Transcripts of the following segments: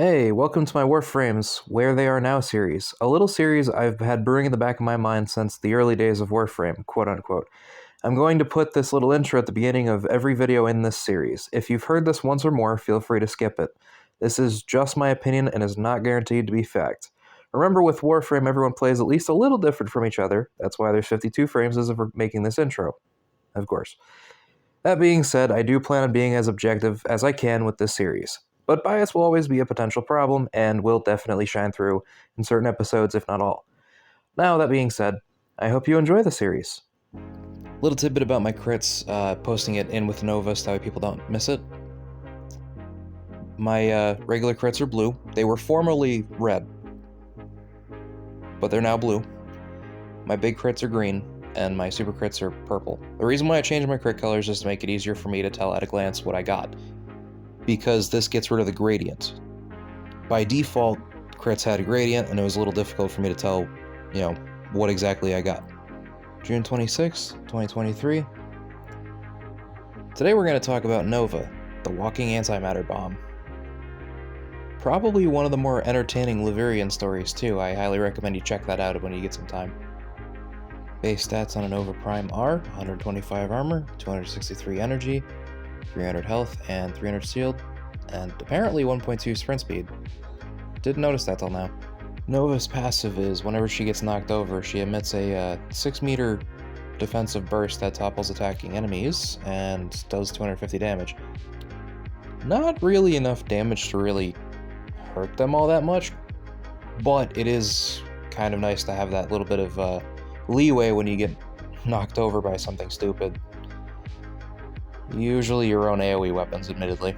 Hey, welcome to my Warframes Where They Are Now series, a little series I've had brewing in the back of my mind since the early days of Warframe, quote unquote. I'm going to put this little intro at the beginning of every video in this series. If you've heard this once or more, feel free to skip it. This is just my opinion and is not guaranteed to be fact. Remember, with Warframe, everyone plays at least a little different from each other. That's why there's 52 frames as of making this intro, of course. That being said, I do plan on being as objective as I can with this series. But bias will always be a potential problem, and will definitely shine through in certain episodes, if not all. Now, that being said, I hope you enjoy the series. Little tidbit about my crits, posting it in with Nova so that way people don't miss it. My regular crits are blue. They were formerly red, but they're now blue. My big crits are green, and my super crits are purple. The reason why I changed my crit colors is to make it easier for me to tell at a glance what I got, because this gets rid of the gradient. By default, crits had a gradient, and it was a little difficult for me to tell, what exactly I got. June 26, 2023. Today we're going to talk about Nova, the walking antimatter bomb. Probably one of the more entertaining Laverian stories too. I highly recommend you check that out when you get some time. Base stats on a Nova Prime are 125 armor, 263 energy, 300 health, and 300 shield, and apparently 1.2 sprint speed. Didn't notice that till now. Nova's passive is, whenever she gets knocked over, she emits a 6-meter defensive burst that topples attacking enemies, and does 250 damage. Not really enough damage to really hurt them all that much, but it is kind of nice to have that little bit of leeway when you get knocked over by something stupid. Usually your own AoE weapons, admittedly.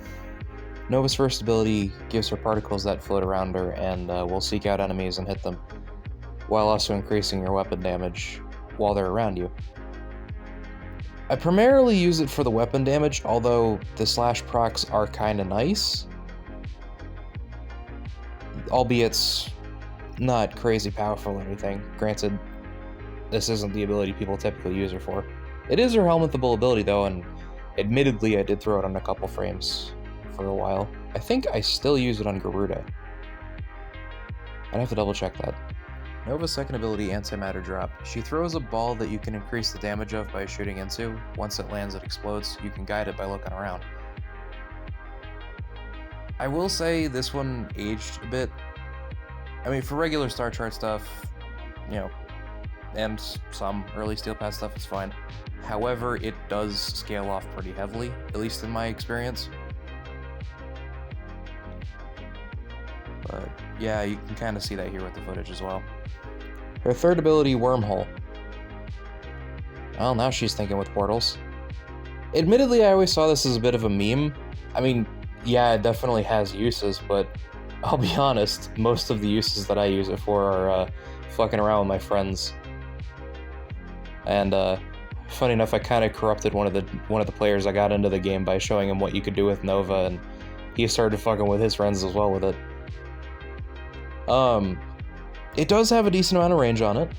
Nova's first ability gives her particles that float around her and will seek out enemies and hit them, while also increasing your weapon damage while they're around you. I primarily use it for the weapon damage, although the slash procs are kinda nice, albeit not crazy powerful or anything. Granted, this isn't the ability people typically use her for. It is her helmetable ability though, and admittedly I did throw it on a couple frames for a while. I think I still use it on Garuda. I'd have to double check that. Nova's second ability, Antimatter Drop. She throws a ball that you can increase the damage of by shooting into. Once it lands, it explodes. You can guide it by looking around. I will say this one aged a bit. I mean, for regular Star Chart stuff, and some early Steel Path stuff is fine. However, it does scale off pretty heavily, at least in my experience. But yeah, you can kind of see that here with the footage as well. Her third ability, Wormhole. Well, now she's thinking with portals. Admittedly, I always saw this as a bit of a meme. I mean, yeah, it definitely has uses, but I'll be honest, most of the uses that I use it for are fucking around with my friends. And funny enough, I kind of corrupted one of the players I got into the game by showing him what you could do with Nova, and he started fucking with his friends as well with it. It does have a decent amount of range on it,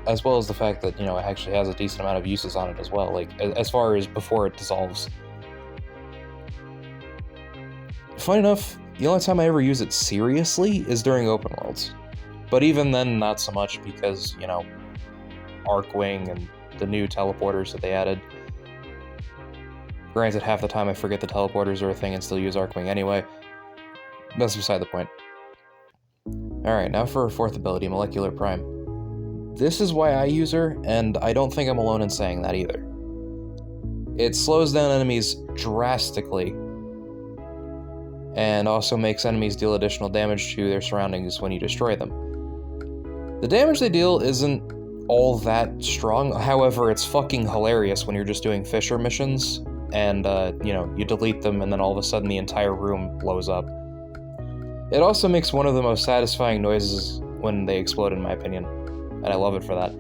as well as the fact that, it actually has a decent amount of uses on it as well, like, as far as before it dissolves. Funny enough, the only time I ever use it seriously is during open worlds. But even then, not so much, because, Arcwing and the new teleporters that they added. Granted, half the time I forget the teleporters are a thing and still use Arcwing anyway. That's beside the point. Alright, now for her fourth ability, Molecular Prime. This is why I use her, and I don't think I'm alone in saying that either. It slows down enemies drastically, and also makes enemies deal additional damage to their surroundings when you destroy them. The damage they deal isn't all that strong, however, it's fucking hilarious when you're just doing Fisher missions, and, you delete them and then all of a sudden the entire room blows up. It also makes one of the most satisfying noises when they explode, in my opinion, and I love it for that.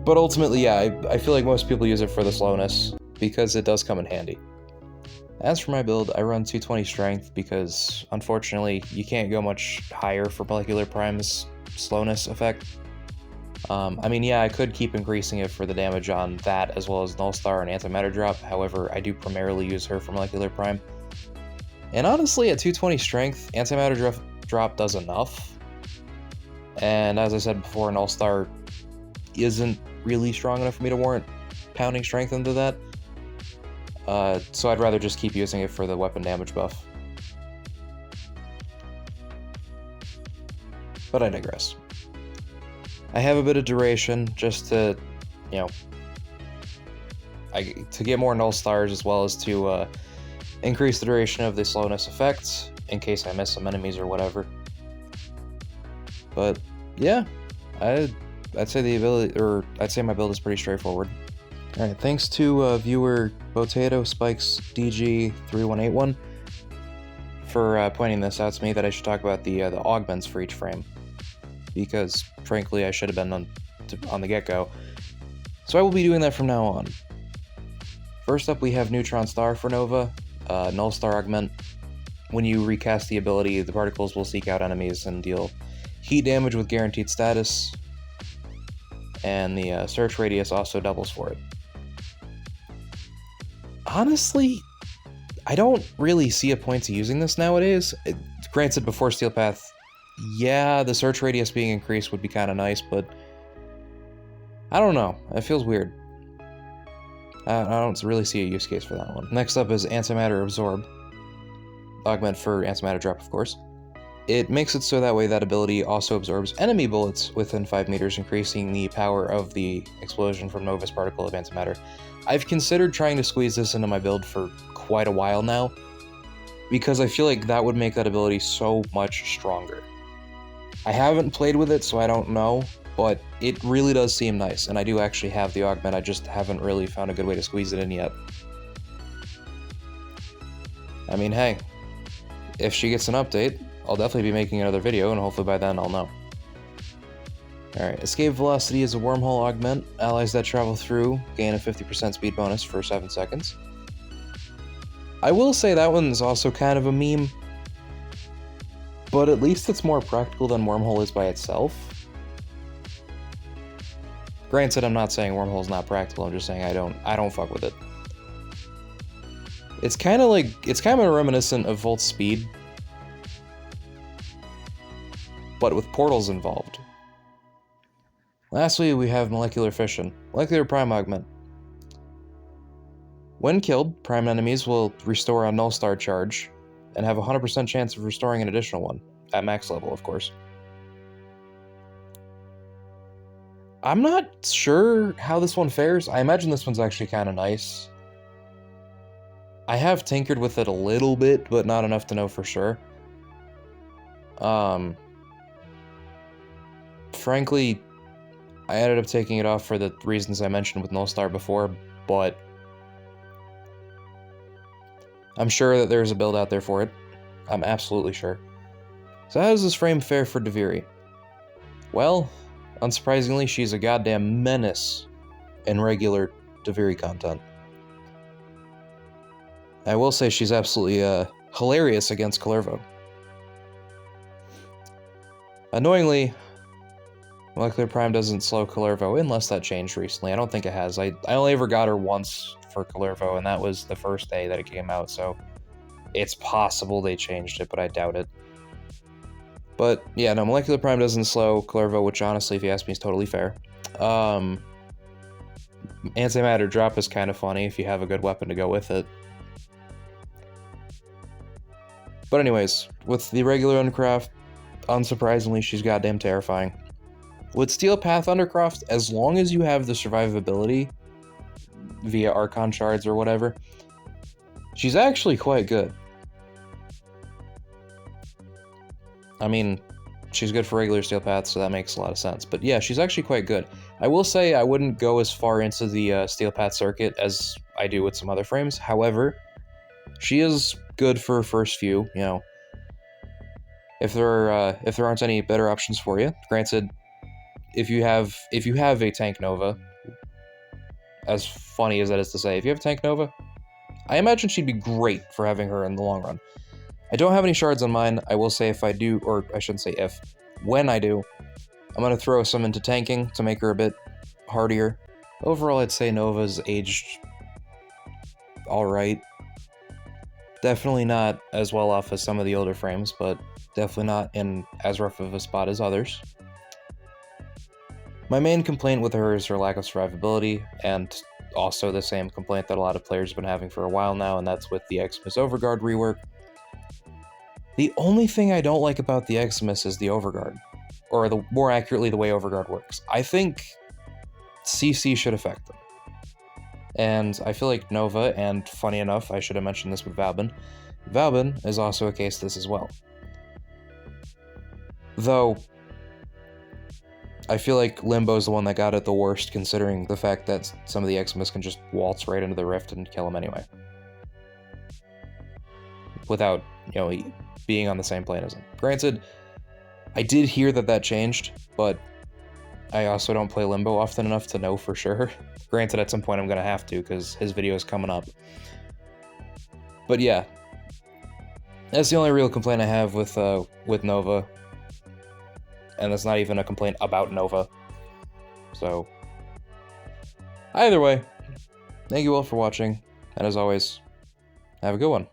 But ultimately, yeah, I feel like most people use it for the slowness, because it does come in handy. As for my build, I run 220 strength because, unfortunately, you can't go much higher for Molecular Prime's slowness effect. I mean, yeah, I could keep increasing it for the damage on that, as well as Nullstar and Antimatter Drop, however, I do primarily use her for Molecular Prime. And honestly, at 220 strength, antimatter drop does enough. And as I said before, an all-star isn't really strong enough for me to warrant pounding strength into that. So I'd rather just keep using it for the weapon damage buff. But I digress. I have a bit of duration just to, you know, to get more null stars, as well as to increase the duration of the slowness effects in case I miss some enemies or whatever. But yeah, I'd say my build is pretty straightforward. All right, thanks to viewer Potato Spikes DG3181 for pointing this out to me, that I should talk about the augments for each frame, because frankly I should have been on the get-go. So I will be doing that from now on. First up, we have Neutron Star for Nova, Null Star Augment. When you recast the ability, the particles will seek out enemies and deal heat damage with guaranteed status, and the search radius also doubles for it. Honestly, I don't really see a point to using this nowadays. Granted, before Steel Path, yeah, the search radius being increased would be kind of nice, but I don't know. It feels weird. I don't really see a use case for that one. Next up is Antimatter Absorb. Augment for Antimatter Drop, of course. It makes it so that way that ability also absorbs enemy bullets within 5 meters, increasing the power of the explosion from Nova's particle of antimatter. I've considered trying to squeeze this into my build for quite a while now, because I feel like that would make that ability so much stronger. I haven't played with it, so I don't know, but it really does seem nice, and I do actually have the augment. I just haven't really found a good way to squeeze it in yet. I mean, hey, if she gets an update, I'll definitely be making another video, and hopefully by then I'll know. Alright, Escape Velocity is a wormhole augment. Allies that travel through gain a 50% speed bonus for 7 seconds. I will say that one's also kind of a meme, but at least it's more practical than Wormhole is by itself. Granted, I'm not saying Wormhole's not practical, I'm just saying I don't fuck with it. It's kind of reminiscent of Volt's speed, but with portals involved. Lastly, we have Molecular Fission, Molecular Prime Augment. When killed, prime enemies will restore a null star charge, and have a 100% chance of restoring an additional one, at max level, of course. I'm not sure how this one fares. I imagine this one's actually kind of nice. I have tinkered with it a little bit, but not enough to know for sure. Frankly, I ended up taking it off for the reasons I mentioned with Null Star before, but I'm sure that there's a build out there for it. I'm absolutely sure. So how does this frame fare for Deviri? Well, unsurprisingly, she's a goddamn menace in regular Deviri content. I will say she's absolutely hilarious against Kullervo. Annoyingly, Molecular Prime doesn't slow Kullervo, unless that changed recently. I don't think it has. I only ever got her once for Kullervo, and that was the first day that it came out, so it's possible they changed it, but I doubt it. But yeah, no, Molecular Prime doesn't slow Kullervo, which honestly, if you ask me, is totally fair. Antimatter Drop is kind of funny if you have a good weapon to go with it. But anyways, with the regular Undercraft, unsurprisingly, she's goddamn terrifying. With Steel Path Undercroft, as long as you have the survivability via Archon Shards or whatever, she's actually quite good. I mean, she's good for regular Steel Path, so that makes a lot of sense. But yeah, she's actually quite good. I will say I wouldn't go as far into the Steel Path circuit as I do with some other frames. However, she is good for first few, you know. If there aren't any better options for you, granted, if you have a Tank Nova, as funny as that is to say, if you have a Tank Nova, I imagine she'd be great for having her in the long run. I don't have any shards on mine. I will say if I do, or I shouldn't say if, when I do, I'm going to throw some into tanking to make her a bit hardier. Overall, I'd say Nova's aged alright. Definitely not as well off as some of the older frames, but definitely not in as rough of a spot as others. My main complaint with her is her lack of survivability, and also the same complaint that a lot of players have been having for a while now, and that's with the Xmas Overguard rework. The only thing I don't like about the Xmas is the Overguard, or more accurately, the way Overguard works. I think CC should affect them. And I feel like Nova, and funny enough, I should have mentioned this with Valbin, Valbin is also a case of this as well. Though, I feel like Limbo's the one that got it the worst, considering the fact that some of the Xmas can just waltz right into the rift and kill him anyway. Without, being on the same plane as him. Granted, I did hear that changed, but I also don't play Limbo often enough to know for sure. Granted, at some point I'm gonna have to, because his video is coming up. But yeah, that's the only real complaint I have with Nova. And that's not even a complaint about Nova. So, either way, thank you all for watching, and as always, have a good one.